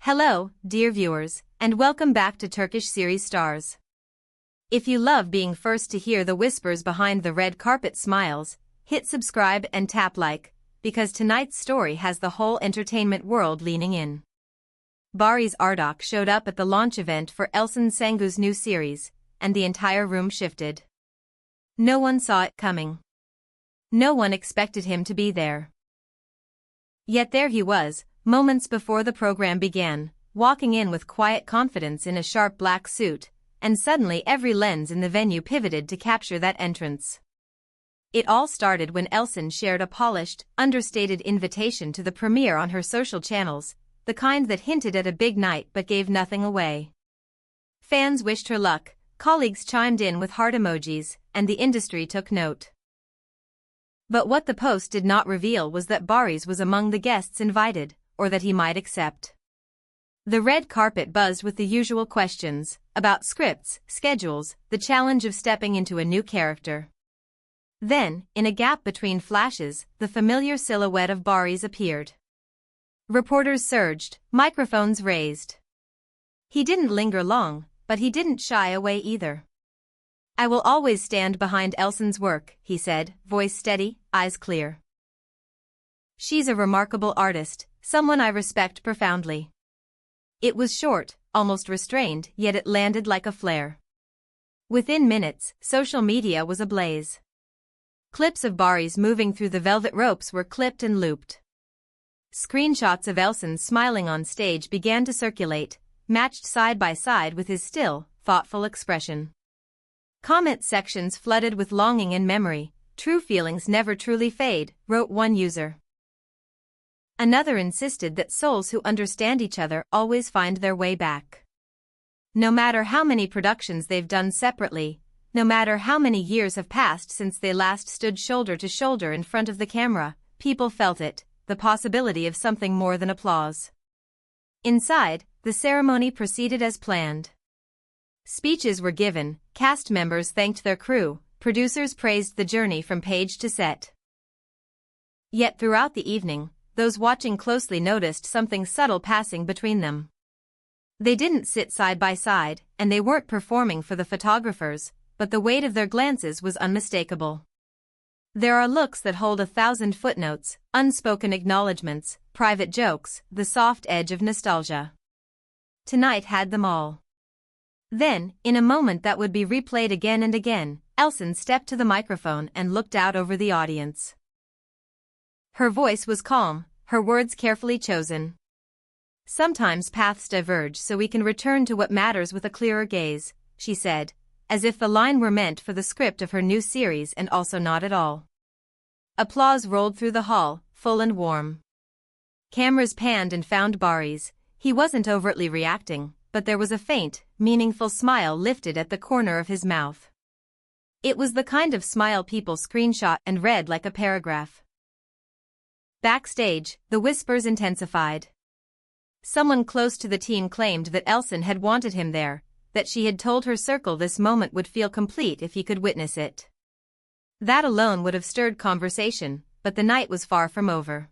Hello, dear viewers, and welcome back to Turkish series stars. If you love being first to hear the whispers behind the red carpet smiles, hit subscribe and tap like, because tonight's story has the whole entertainment world leaning in. Barış Arduç showed up at the launch event for Elsen Sangu's new series, and the entire room shifted. No one saw it coming. No one expected him to be there. Yet there he was, moments before the program began, walking in with quiet confidence in a sharp black suit, and suddenly every lens in the venue pivoted to capture that entrance. It all started when Elsen shared a polished, understated invitation to the premiere on her social channels, the kind that hinted at a big night but gave nothing away. Fans wished her luck, colleagues chimed in with heart emojis, and the industry took note. But what the post did not reveal was that Barış was among the guests invited, or that he might accept. The red carpet buzzed with the usual questions, about scripts, schedules, the challenge of stepping into a new character. Then, in a gap between flashes, the familiar silhouette of Barış appeared. Reporters surged, microphones raised. He didn't linger long, but he didn't shy away either. "I will always stand behind Elsen's work," he said, voice steady, eyes clear. "She's a remarkable artist, someone I respect profoundly." It was short, almost restrained, yet it landed like a flare. Within minutes, social media was ablaze. Clips of Barış moving through the velvet ropes were clipped and looped. Screenshots of Elsen smiling on stage began to circulate, matched side by side with his still, thoughtful expression. Comment sections flooded with longing and memory. "True feelings never truly fade," wrote one user. Another insisted that souls who understand each other always find their way back. No matter how many productions they've done separately, no matter how many years have passed since they last stood shoulder to shoulder in front of the camera, people felt it, the possibility of something more than applause. Inside, the ceremony proceeded as planned. Speeches were given, cast members thanked their crew, producers praised the journey from page to set. Yet throughout the evening, those watching closely noticed something subtle passing between them. They didn't sit side by side, and they weren't performing for the photographers, but the weight of their glances was unmistakable. There are looks that hold 1,000 footnotes, unspoken acknowledgments, private jokes, the soft edge of nostalgia. Tonight had them all. Then, in a moment that would be replayed again and again, Elsen stepped to the microphone and looked out over the audience. Her voice was calm, her words carefully chosen. "Sometimes paths diverge so we can return to what matters with a clearer gaze," she said, as if the line were meant for the script of her new series and also not at all. Applause rolled through the hall, full and warm. Cameras panned and found Barış. He wasn't overtly reacting, but there was a faint, meaningful smile lifted at the corner of his mouth. It was the kind of smile people screenshot and read like a paragraph. Backstage, the whispers intensified. Someone close to the team claimed that Elsen had wanted him there, that she had told her circle this moment would feel complete if he could witness it. That alone would have stirred conversation, but the night was far from over.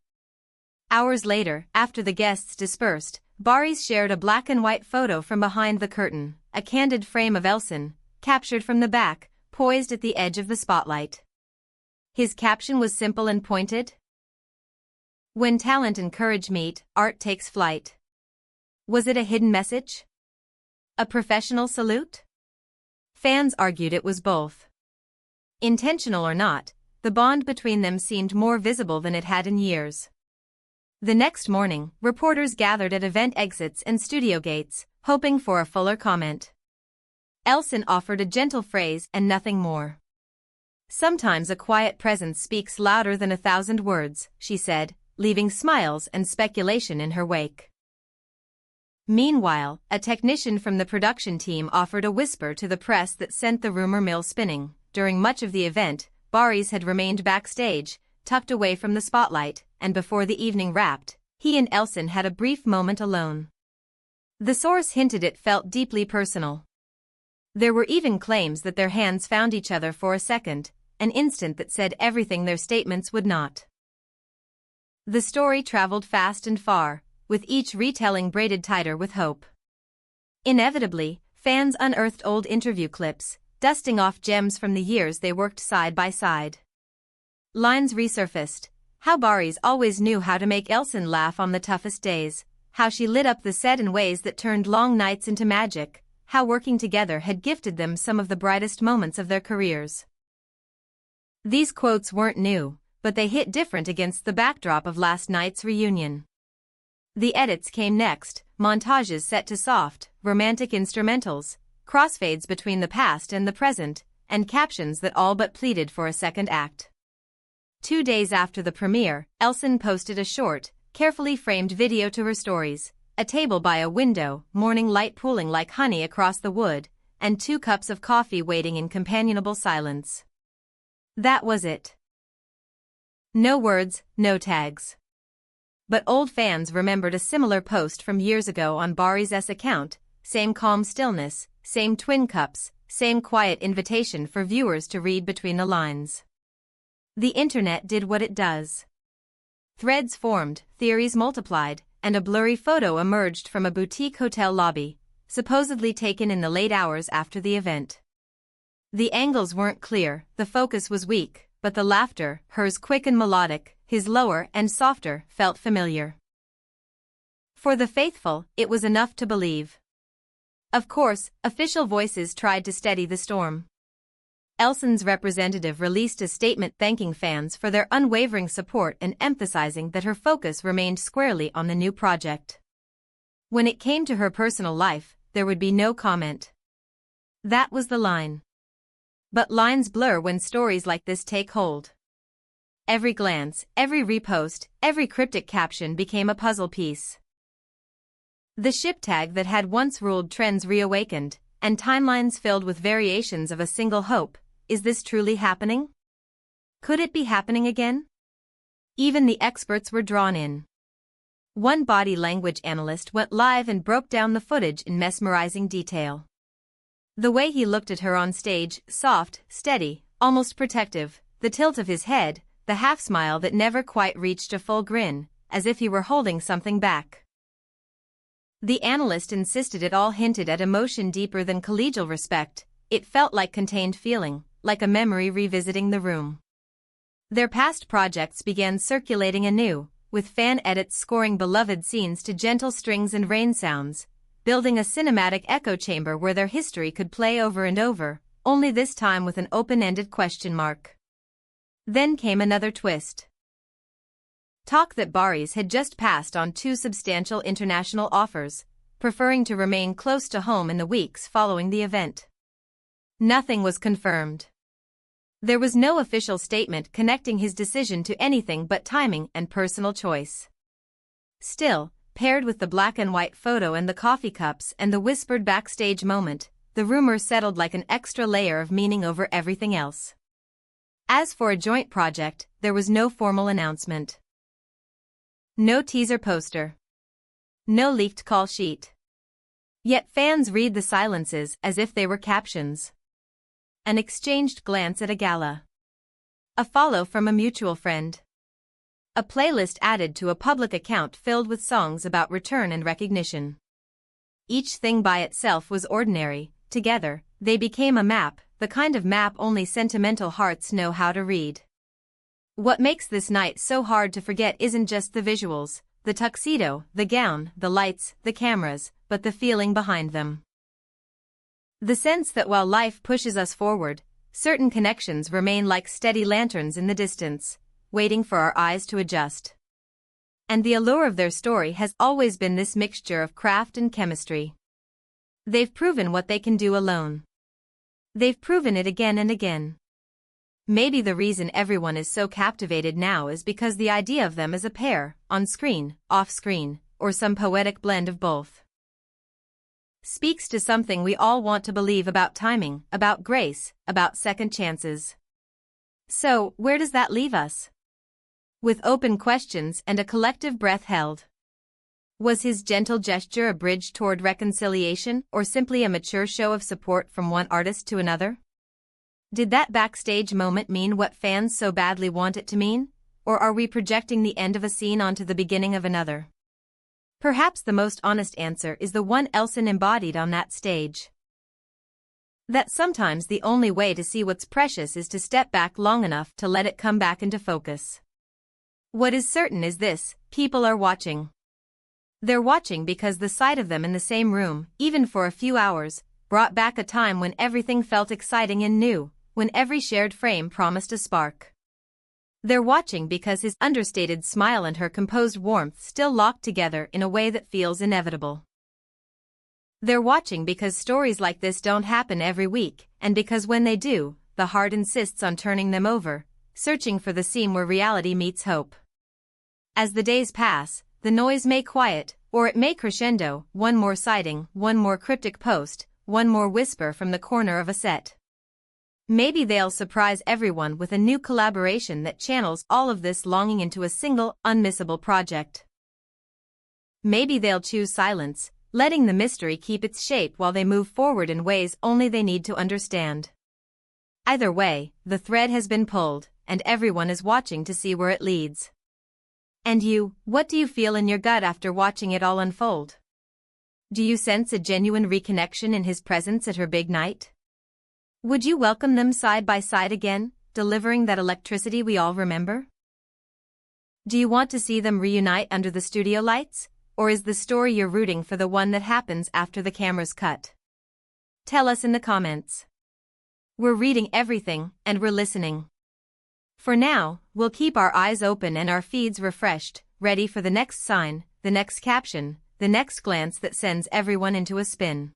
Hours later, after the guests dispersed, Barış shared a black and white photo from behind the curtain, a candid frame of Elsen, captured from the back, poised at the edge of the spotlight. His caption was simple and pointed. "When talent and courage meet, art takes flight." Was it a hidden message? A professional salute? Fans argued it was both. Intentional or not, the bond between them seemed more visible than it had in years. The next morning, reporters gathered at event exits and studio gates, hoping for a fuller comment. Elsen offered a gentle phrase and nothing more. "Sometimes a quiet presence speaks louder than 1,000 words," she said, leaving smiles and speculation in her wake. Meanwhile, a technician from the production team offered a whisper to the press that sent the rumor mill spinning. During much of the event, Barış had remained backstage, tucked away from the spotlight, and before the evening wrapped, he and Elsen had a brief moment alone. The source hinted it felt deeply personal. There were even claims that their hands found each other for a second, an instant that said everything their statements would not. The story traveled fast and far, with each retelling braided tighter with hope. Inevitably, fans unearthed old interview clips, dusting off gems from the years they worked side by side. Lines resurfaced. How Barış always knew how to make Elsen laugh on the toughest days, how she lit up the set in ways that turned long nights into magic, how working together had gifted them some of the brightest moments of their careers. These quotes weren't new, but they hit different against the backdrop of last night's reunion. The edits came next, montages set to soft, romantic instrumentals, crossfades between the past and the present, and captions that all but pleaded for a second act. 2 days after the premiere, Elsen posted a short, carefully framed video to her stories, a table by a window, morning light pooling like honey across the wood, and 2 cups of coffee waiting in companionable silence. That was it. No words, no tags. But old fans remembered a similar post from years ago on Barış's account, same calm stillness, same twin cups, same quiet invitation for viewers to read between the lines. The internet did what it does. Threads formed, theories multiplied, and a blurry photo emerged from a boutique hotel lobby, supposedly taken in the late hours after the event. The angles weren't clear, the focus was weak, but the laughter, hers quick and melodic, his lower and softer, felt familiar. For the faithful, it was enough to believe. Of course, official voices tried to steady the storm. Elsen's representative released a statement thanking fans for their unwavering support and emphasizing that her focus remained squarely on the new project. When it came to her personal life, there would be no comment. That was the line. But lines blur when stories like this take hold. Every glance, every repost, every cryptic caption became a puzzle piece. The ship tag that had once ruled trends reawakened, and timelines filled with variations of a single hope. Is this truly happening? Could it be happening again? Even the experts were drawn in. One body language analyst went live and broke down the footage in mesmerizing detail. The way he looked at her on stage, soft, steady, almost protective, the tilt of his head, the half-smile that never quite reached a full grin, as if he were holding something back. The analyst insisted it all hinted at emotion deeper than collegial respect. It felt like contained feeling, like a memory revisiting the room. Their past projects began circulating anew, with fan edits scoring beloved scenes to gentle strings and rain sounds, building a cinematic echo chamber where their history could play over and over, only this time with an open-ended question mark. Then came another twist. Talk that Barış had just passed on 2 substantial international offers, preferring to remain close to home in the weeks following the event. Nothing was confirmed. There was no official statement connecting his decision to anything but timing and personal choice. Still, paired with the black and white photo and the coffee cups and the whispered backstage moment, the rumor settled like an extra layer of meaning over everything else. As for a joint project, there was no formal announcement. No teaser poster. No leaked call sheet. Yet fans read the silences as if they were captions. An exchanged glance at a gala. A follow from a mutual friend. A playlist added to a public account filled with songs about return and recognition. Each thing by itself was ordinary, together, they became a map, the kind of map only sentimental hearts know how to read. What makes this night so hard to forget isn't just the visuals, the tuxedo, the gown, the lights, the cameras, but the feeling behind them. The sense that while life pushes us forward, certain connections remain like steady lanterns in the distance, waiting for our eyes to adjust. And the allure of their story has always been this mixture of craft and chemistry. They've proven what they can do alone. They've proven it again and again. Maybe the reason everyone is so captivated now is because the idea of them as a pair, on screen, off screen, or some poetic blend of both, speaks to something we all want to believe about timing, about grace, about second chances. So, where does that leave us? With open questions and a collective breath held. Was his gentle gesture a bridge toward reconciliation or simply a mature show of support from one artist to another? Did that backstage moment mean what fans so badly want it to mean? Or are we projecting the end of a scene onto the beginning of another? Perhaps the most honest answer is the one Elsen embodied on that stage. That sometimes the only way to see what's precious is to step back long enough to let it come back into focus. What is certain is this: people are watching. They're watching because the sight of them in the same room, even for a few hours, brought back a time when everything felt exciting and new, when every shared frame promised a spark. They're watching because his understated smile and her composed warmth still lock together in a way that feels inevitable. They're watching because stories like this don't happen every week, and because when they do, the heart insists on turning them over, searching for the seam where reality meets hope. As the days pass, the noise may quiet, or it may crescendo: one more sighting, one more cryptic post, one more whisper from the corner of a set. Maybe they'll surprise everyone with a new collaboration that channels all of this longing into a single, unmissable project. Maybe they'll choose silence, letting the mystery keep its shape while they move forward in ways only they need to understand. Either way, the thread has been pulled, and everyone is watching to see where it leads. And you, what do you feel in your gut after watching it all unfold? Do you sense a genuine reconnection in his presence at her big night? Would you welcome them side by side again, delivering that electricity we all remember? Do you want to see them reunite under the studio lights? Or is the story you're rooting for the one that happens after the camera's cut? Tell us in the comments. We're reading everything, and we're listening. For now, we'll keep our eyes open and our feeds refreshed, ready for the next sign, the next caption, the next glance that sends everyone into a spin.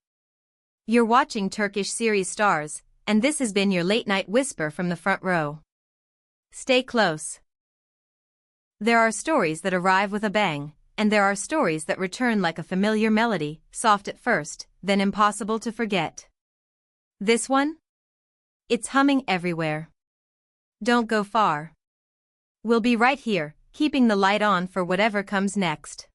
You're watching Turkish series Stars, and this has been your late-night whisper from the front row. Stay close. There are stories that arrive with a bang, and there are stories that return like a familiar melody, soft at first, then impossible to forget. This one? It's humming everywhere. Don't go far. We'll be right here, keeping the light on for whatever comes next.